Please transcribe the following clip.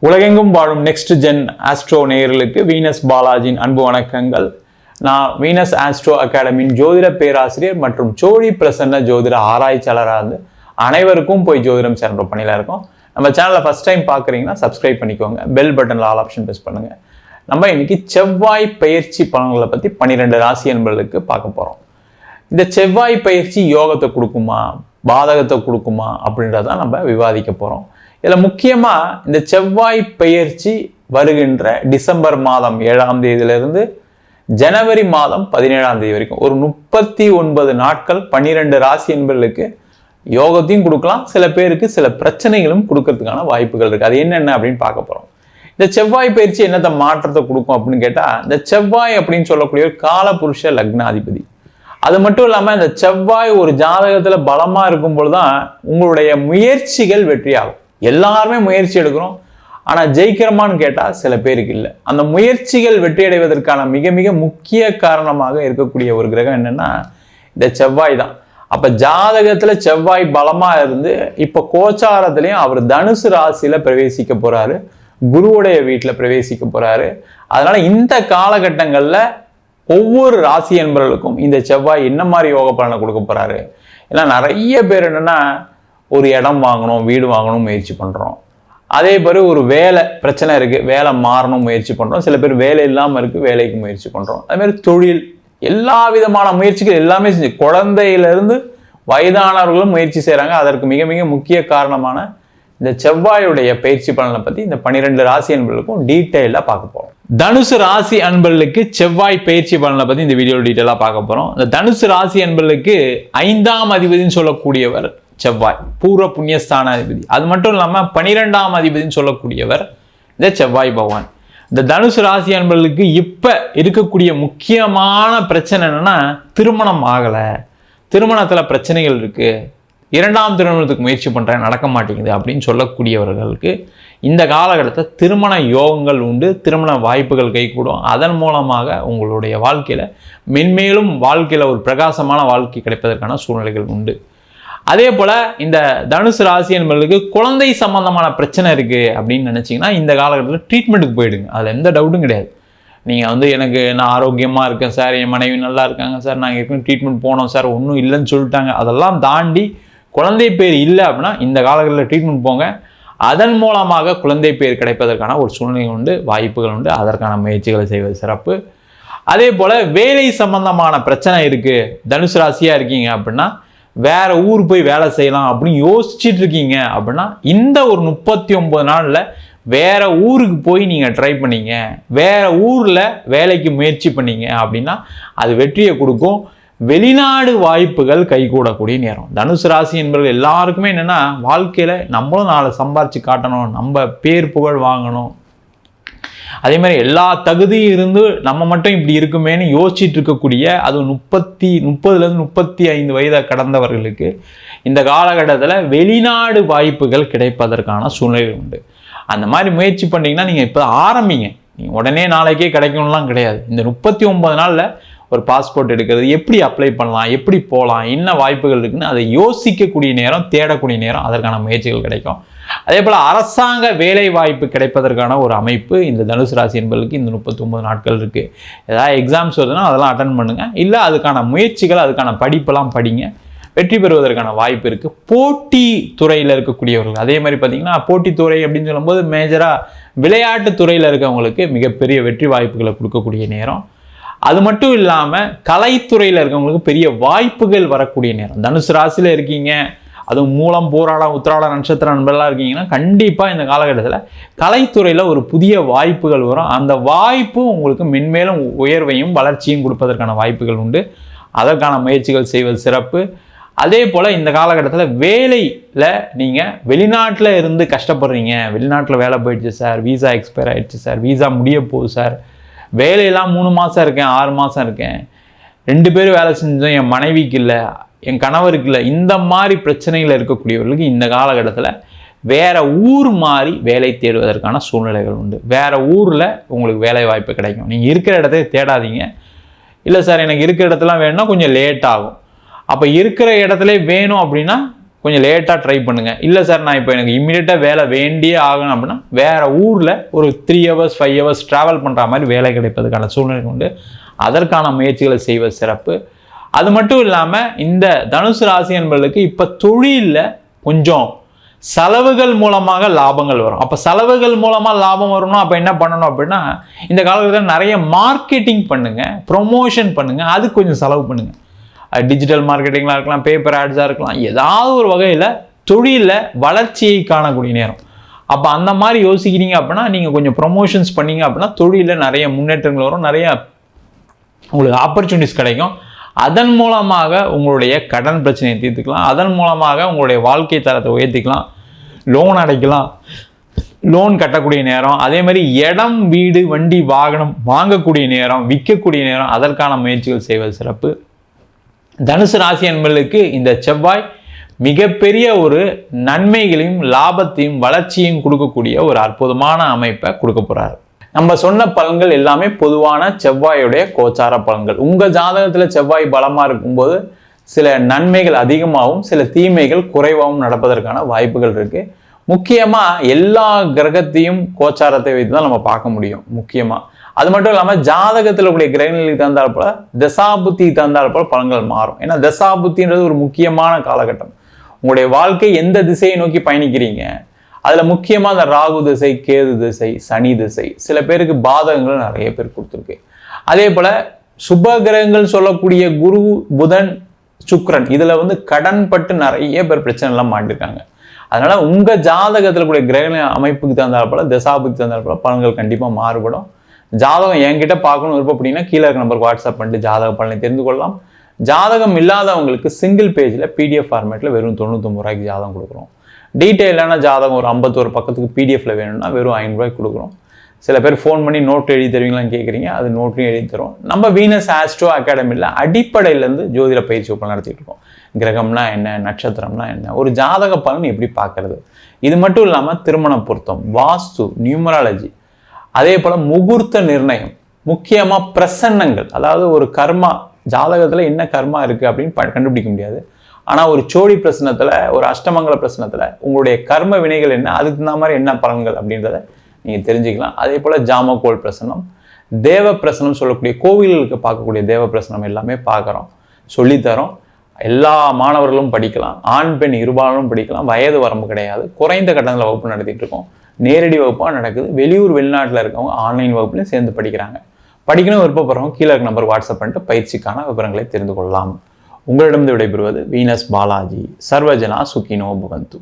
உலகெங்கும் வாழும் next gen astro நேயர்களுக்கு வீனஸ் பாலாஜியின் அன்பு வணக்கங்கள். நான் வீனஸ் ஆஸ்ட்ரோ அகாடமியின் ஜோதிட பேராசிரியர் மற்றும் சோழி பிரசன்ன ஜோதிட ஆராய்ச்சியாளராக இருந்து அனைவருக்கும் போய் ஜோதிடம் சேர்ந்த பணியில் இருக்கோம். நம்ம சேனலை ஃபர்ஸ்ட் டைம் பார்க்குறீங்கன்னா சப்ஸ்கிரைப் பண்ணிக்கோங்க, பெல் பட்டனில் ஆல் ஆப்ஷன் ப்ரெஸ் பண்ணுங்க. நம்ம இன்னைக்கு செவ்வாய் பயிற்சி பலன்களை பற்றி 12 ராசி என்பர்களுக்கு பார்க்க போகிறோம். இந்த செவ்வாய் பயிற்சி யோகத்தை கொடுக்குமா, பாதகத்தை கொடுக்குமா அப்படின்றத நம்ம விவாதிக்க போகிறோம். இதில் முக்கியமாக இந்த செவ்வாய் பயிற்சி வருகின்ற டிசம்பர் மாதம் 7ஆம் தேதியிலிருந்து ஜனவரி மாதம் 17ஆம் தேதி வரைக்கும் ஒரு 39 நாட்கள் 12 ராசி என்பர்களுக்கு யோகத்தையும் கொடுக்கலாம், சில பேருக்கு சில பிரச்சனைகளும் கொடுக்கறதுக்கான வாய்ப்புகள் இருக்குது. அது என்னென்ன அப்படின்னு பார்க்க போகிறோம். இந்த செவ்வாய் பயிற்சி என்னத்தை மாற்றத்தை கொடுக்கும் அப்படின்னு கேட்டால், இந்த செவ்வாய் அப்படின்னு சொல்லக்கூடிய ஒரு காலபுருஷ லக்னாதிபதி. அது மட்டும் இல்லாமல் இந்த செவ்வாய் ஒரு ஜாதகத்தில் பலமாக இருக்கும் பொழுதுதான் உங்களுடைய முயற்சிகள் வெற்றியாகும். எல்லாருமே முயற்சி எடுக்கிறோம், ஆனால் ஜெயிக்கிறோமான்னு கேட்டால் சில பேருக்கு இல்லை. அந்த முயற்சிகள் வெற்றி அடைவதற்கான மிக மிக முக்கிய காரணமாக இருக்கக்கூடிய ஒரு கிரகம் என்னன்னா இந்த செவ்வாய் தான். அப்போ ஜாதகத்தில் செவ்வாய் பலமாக இருந்து இப்போ கோச்சாரத்துலேயும் அவர் தனுசு ராசியில் பிரவேசிக்க போகிறாரு, குருவுடைய வீட்டில் பிரவேசிக்க போகிறாரு. அதனால இந்த காலகட்டங்களில் ஒவ்வொரு ராசி என்பவர்களுக்கும் இந்த செவ்வாய் என்ன மாதிரி யோக பலனை கொடுக்க போகிறாரு. ஏன்னா நிறைய பேர் என்னென்னா ஒரு இடம் வாங்கணும், வீடு வாங்கணும் முயற்சி பண்ணுறோம். அதே மாதிரி ஒரு வேலை பிரச்சனை இருக்குது, வேலை மாறணும் முயற்சி பண்ணுறோம். சில பேர் வேலை இல்லாமல் இருக்குது, வேலைக்கு முயற்சி பண்ணுறோம். அதுமாதிரி தொழில், எல்லா விதமான முயற்சிகள் எல்லாமே செஞ்சு குழந்தையிலேருந்து வயதானவர்களும் முயற்சி செய்கிறாங்க. அதற்கு மிக மிக முக்கிய காரணமான இந்த செவ்வாயுடைய பயிற்சி பலனை பற்றி இந்த 12 ராசி அன்பர்களுக்கும் டீட்டெயிலாக பார்க்க போகிறோம். தனுசு ராசி அன்பர்களுக்கு செவ்வாய் பயிற்சி பலனை பற்றி இந்த வீடியோ டீட்டெயிலாக பார்க்க போகிறோம். இந்த தனுசு ராசி அன்பர்களுக்கு 5ஆம் அதிபதினு சொல்லக்கூடியவர் செவ்வாய், பூர்வ புண்ணியஸ்தான அதிபதி. அது மட்டும் இல்லாமல் 12ஆம் அதிபதினு சொல்லக்கூடியவர் இந்த செவ்வாய் பகவான். இந்த தனுசு ராசி அன்பர்களுக்கு இப்போ இருக்கக்கூடிய முக்கியமான பிரச்சனை என்னன்னா, திருமணம் ஆகலை, திருமணத்தில் பிரச்சனைகள் இருக்குது, 2ஆம் திருமணத்துக்கு முயற்சி பண்ணுறேன் நடக்க மாட்டேங்குது அப்படின்னு சொல்லக்கூடியவர்களுக்கு இந்த காலகட்டத்தில் திருமண யோகங்கள் உண்டு, திருமண வாய்ப்புகள் கைகூடும். அதன் மூலமாக உங்களுடைய வாழ்க்கையில் மென்மேலும் வாழ்க்கையில் ஒரு பிரகாசமான வாழ்க்கை கிடைப்பதற்கான சூழ்நிலைகள் உண்டு. அதே போல் இந்த தனுசு ராசி என்பவர்களுக்கு குழந்தை சம்பந்தமான பிரச்சனை இருக்குது அப்படின்னு நினச்சிங்கன்னா இந்த காலகட்டத்தில் ட்ரீட்மெண்ட்டுக்கு போயிடுங்க. அதில் எந்த டவுட்டும் கிடையாது. நீங்கள் நான் ஆரோக்கியமாக இருக்கேன் சார், என் மனைவி நல்லா இருக்காங்க சார், நாங்கள் ஏற்கனவே ட்ரீட்மெண்ட் போனோம் சார், ஒன்றும் இல்லைன்னு சொல்லிட்டாங்க, அதெல்லாம் தாண்டி குழந்தை பேர் இல்லை அப்படின்னா இந்த காலகட்டத்தில் ட்ரீட்மெண்ட் போங்க. அதன் மூலமாக குழந்தை பேர் கிடைப்பதற்கான ஒரு சூழ்நிலை உண்டு, வாய்ப்புகள் உண்டு. அதற்கான முயற்சிகளை செய்வது சிறப்பு. அதே போல் வேலை சம்பந்தமான பிரச்சனை இருக்குது, தனுசு ராசியாக இருக்கீங்க அப்படின்னா வேற ஊர் போய் வேலை செய்யலாம் அப்படின்னு யோசிச்சுட்டு இருக்கீங்க அப்படின்னா இந்த ஒரு 39 நாளில் வேற ஊருக்கு போய் நீங்கள் ட்ரை பண்ணீங்க, வேற ஊரில் வேலைக்கு முயற்சி பண்ணீங்க அப்படின்னா அது வெற்றியை கொடுக்கும். வெளிநாடு வாய்ப்புகள் கைகூடக்கூடிய நேரம். தனுசு ராசி என்பவர்கள் எல்லாருக்குமே என்னென்னா வாழ்க்கையில் நம்மளும் நாளை சம்பாரித்து காட்டணும், நம்ம பேர் புகழ் வாங்கணும், அதே மாதிரி எல்லா தகுதியும் இருந்து நம்ம மட்டும் இப்படி இருக்குமேன்னு யோசிச்சுட்டு இருக்கக்கூடிய, அது 30லேருந்து 35 வயதை கடந்தவர்களுக்கு இந்த காலகட்டத்தில் வெளிநாடு வாய்ப்புகள் கிடைப்பதற்கான சூழ்நிலை உண்டு. அந்த மாதிரி முயற்சி பண்ணிங்கன்னா நீங்கள் இப்போ ஆரம்பிங்க, நீங்கள் உடனே நாளைக்கே கிடைக்கணும்லாம் கிடையாது. இந்த 39 நாளில் ஒரு பாஸ்போர்ட் எடுக்கிறது, எப்படி அப்ளை பண்ணலாம், எப்படி போகலாம், என்ன வாய்ப்புகள் இருக்குன்னு அதை யோசிக்கக்கூடிய நேரம், தேடக்கூடிய நேரம், அதற்கான முயற்சிகள் கிடைக்கும். அதே போல் அரசாங்க வேலை வாய்ப்பு கிடைப்பதற்கான ஒரு அமைப்பு இந்த தனுசு ராசி என்பதற்கு இந்த 39 நாட்கள் இருக்குது. ஏதாவது எக்ஸாம்ஸ் வருதுன்னா அதெல்லாம் அட்டன் பண்ணுங்கள், இல்லை அதுக்கான முயற்சிகள் அதுக்கான படிப்பெல்லாம் படிங்க, வெற்றி பெறுவதற்கான வாய்ப்பு இருக்குது. போட்டி துறையில் இருக்கக்கூடியவர்கள், அதே மாதிரி பார்த்திங்கன்னா போட்டித்துறை அப்படின்னு சொல்லும்போது மேஜராக விளையாட்டு துறையில் இருக்கவங்களுக்கு மிகப்பெரிய வெற்றி வாய்ப்புகளை கொடுக்கக்கூடிய நேரம். அது மட்டும் இல்லாமல் கலைத்துறையில் இருக்கவங்களுக்கு பெரிய வாய்ப்புகள் வரக்கூடிய நேரம். தனுசு ராசியில் இருக்கீங்க, அதுவும் மூலம் போராடம் உத்திராட நட்சத்திர நண்பர்களாக இருக்கீங்கன்னா கண்டிப்பாக இந்த காலகட்டத்தில் கலைத்துறையில் ஒரு புதிய வாய்ப்புகள் வரும். அந்த வாய்ப்பு உங்களுக்கு மென்மேலும் உயர்வையும் வளர்ச்சியும் கொடுப்பதற்கான வாய்ப்புகள் உண்டு. அதற்கான முயற்சிகள் செய்வது சிறப்பு. அதே போல் இந்த காலகட்டத்தில் வேலையில் நீங்கள் வெளிநாட்டில் இருந்து கஷ்டப்படுறீங்க, வெளிநாட்டில் வேலை போயிடுச்சு சார், வீசா எக்ஸ்பயர் ஆகிடுச்சு சார், வீசா முடிய போகுது சார், வேலையெல்லாம் 3 மாதம் இருக்கேன், 6 மாதம் இருக்கேன், 2 பேரும் வேலை செஞ்சோம், என் மனைவிக்கு இல்லை, என் கணவருக்கு இல்லை, இந்த மாதிரி பிரச்சனைகள் இருக்கக்கூடியவர்களுக்கு இந்த காலகட்டத்தில் வேற ஊர் மாறி வேலை தேடுவதற்கான சூழ்நிலைகள் உண்டு. வேற ஊரில் உங்களுக்கு வேலை வாய்ப்பு கிடைக்கும். நீங்கள் இருக்கிற இடத்தை தேடாதீங்க. இல்லை சார் எனக்கு இருக்கிற இடத்துலாம் வேணும்னா கொஞ்சம் லேட் ஆகும். அப்போ இருக்கிற இடத்துல வேணும் அப்படின்னா கொஞ்சம் லேட்டாக ட்ரை பண்ணுங்கள். இல்லை சார் நான் இப்போ எனக்கு இம்மிடியட்டாக வேலை வேண்டியே ஆகணும் அப்படின்னா வேறு ஊரில் ஒரு 3 hours 5 hours ட்ராவல் பண்ணுற மாதிரி வேலை கிடைப்பதுக்கான சூழ்நிலை உண்டு. அதற்கான முயற்சிகளை செய்வது சிறப்பு. அது மட்டும் இல்லாமல் இந்த தனுசு ராசி என்பவர்களுக்கு இப்போ தொழிலில் கொஞ்சம் செலவுகள் மூலமாக லாபங்கள் வரும். அப்போ செலவுகள் மூலமாக லாபம் வரணும். அப்போ என்ன பண்ணணும் அப்படின்னா இந்த காலகட்டத்தில் நிறைய மார்க்கெட்டிங் பண்ணுங்கள், ப்ரொமோஷன் பண்ணுங்கள், அது கொஞ்சம் செலவு பண்ணுங்கள். டிஜிட்டல் மார்க்கெட்டிங்காக இருக்கலாம், பேப்பர் ஆட்ஸாக இருக்கலாம், ஏதாவது ஒரு வகையில் தொழிலில் வளர்ச்சியை காணக்கூடிய நேரம். அப்போ அந்த மாதிரி யோசிக்கிறீங்க அப்படின்னா நீங்கள் கொஞ்சம் ப்ரொமோஷன்ஸ் பண்ணீங்க அப்படின்னா தொழிலில் நிறைய முன்னேற்றங்கள் வரும், நிறைய உங்களுக்கு ஆப்பர்ச்சுனிட்டிஸ் கிடைக்கும். அதன் மூலமாக உங்களுடைய கடன் பிரச்சனையை தீர்த்துக்கலாம், அதன் மூலமாக உங்களுடைய வாழ்க்கை தரத்தை உயர்த்திக்கலாம், லோன் அடைக்கலாம், லோன் கட்டக்கூடிய நேரம், அதே மாதிரி இடம் வீடு வண்டி வாகனம் வாங்கக்கூடிய நேரம், விற்கக்கூடிய நேரம், அதற்கான முயற்சிகள் செய்வது சிறப்பு. தனுசு ராசி என்பவர்களுக்கு இந்த செவ்வாய் மிகப்பெரிய ஒரு நன்மைகளையும் லாபத்தையும் வளர்ச்சியும் கொடுக்கக்கூடிய ஒரு அற்புதமான அமைப்பை கொடுக்க போறாரு. நம்ம சொன்ன பலன்கள் எல்லாமே பொதுவான செவ்வாயுடைய கோச்சார பலன்கள். உங்க ஜாதகத்துல செவ்வாய் பலமா இருக்கும்போது சில நன்மைகள் அதிகமாகவும் சில தீமைகள் குறைவாகவும் நடப்பதற்கான வாய்ப்புகள் இருக்கு. முக்கியமா எல்லா கிரகத்தையும் கோச்சாரத்தை வைத்து தான் நம்ம பார்க்க முடியும். முக்கியமா அது மட்டும் இல்லாமல் ஜாதகத்தில் கூடிய கிரகங்களுக்கு தந்தால் போல தசாபுத்திக்கு தந்தால் போல பலன்கள் மாறும். ஏன்னா தசாபுத்தின்றது ஒரு முக்கியமான காலகட்டம். உங்களுடைய வாழ்க்கை எந்த திசையை நோக்கி பயணிக்கிறீங்க, அதில் முக்கியமாக அந்த ராகு திசை, கேது திசை, சனி திசை சில பேருக்கு பாதகங்கள் நிறைய பேர் கொடுத்துருக்கு. அதே போல சுப கிரகங்கள் சொல்லக்கூடிய குரு, புதன், சுக்கிரன் இதில் கடன் பட்டு நிறைய பேர் பிரச்சனை எல்லாம் மாட்டிருக்காங்க. அதனால உங்க ஜாதகத்தில் கூடிய கிரக அமைப்புக்கு தந்தால் போல தசாபுத்தி தந்தால் போல பலன்கள் கண்டிப்பாக மாறுபடும். ஜாதகம் என்கிட்ட பார்க்கணும் விருப்பம் அப்படின்னா கீழே இருக்க நம்பருக்கு வாட்ஸ்அப் பண்ணிட்டு ஜாதக பலனை தெரிந்து கொள்ளலாம். ஜாதகம் இல்லாதவங்களுக்கு சிங்கிள் பேஜில் PDF ஃபார்மேட்டில் வெறும் 99 ரூபாய்க்கு ஜாதகம் கொடுக்குறோம். டீட்டெயிலான ஜாதகம் ஒரு 51 பக்கத்துக்கு PDFல வேணும்னா வெறும் 5 ரூபாய்க்கு கொடுக்குறோம். சில பேர் ஃபோன் பண்ணி நோட் எழுதி தருவீங்களான்னு கேட்குறீங்க, அது நோட்லையும் எழுதி தரும். நம்ம வீனஸ் ஆஸ்ட்ரோ அகாடமியில் அடிப்படையிலேருந்து ஜோதிட பயிற்சி வகுப்பு நடத்திட்டு இருக்கோம். கிரகம்னா என்ன, நட்சத்திரம்னா என்ன, ஒரு ஜாதக பலன் எப்படி பார்க்கறது, இது மட்டும் இல்லாமல் திருமண பொருத்தம், வாஸ்து, நியூமராலஜி, அதே போல முகூர்த்த நிர்ணயம், முக்கியமா பிரசன்னங்கள், அதாவது ஒரு கர்மா ஜாதகத்துல என்ன கர்மா இருக்கு அப்படின்னு கண்டுபிடிக்க முடியாது. ஆனா ஒரு சோழி பிரசனத்துல, ஒரு அஷ்டமங்கல பிரசனத்துல உங்களுடைய கர்ம வினைகள் என்ன, அதுக்கு தகுந்த மாதிரி என்ன பலன்கள் அப்படின்றத நீங்க தெரிஞ்சுக்கலாம். அதே போல ஜாமக்கோள் பிரசனம், தேவ பிரசனம் சொல்லக்கூடிய கோவில்களுக்கு பார்க்கக்கூடிய தேவ பிரசனம் எல்லாமே பார்க்குறோம், சொல்லித்தரோம். எல்லா மாணவர்களும் படிக்கலாம், ஆண் பெண் இருபாலரும் படிக்கலாம், வயது வரம்பு கிடையாது. குறைந்த கட்டணத்தில் வகுப்பு நடத்திட்டு இருக்கோம். நேரடி வகுப்பாக நடக்குது. வெளியூர் வெளிநாட்டில் இருக்கவங்க ஆன்லைன் வகுப்புலையும் சேர்ந்து படிக்கிறாங்க. படிக்கணும் விருப்பப்படுறவங்க கீழே இருக்க நம்பர் வாட்ஸ்அப் பண்ணிட்டு பயிற்சிக்கான விவரங்களை தெரிந்து கொள்ளலாம். உங்களிடம் விடைபெறுவது வீனஸ் பாலாஜி. சர்வஜனா சுகினோ பவந்து.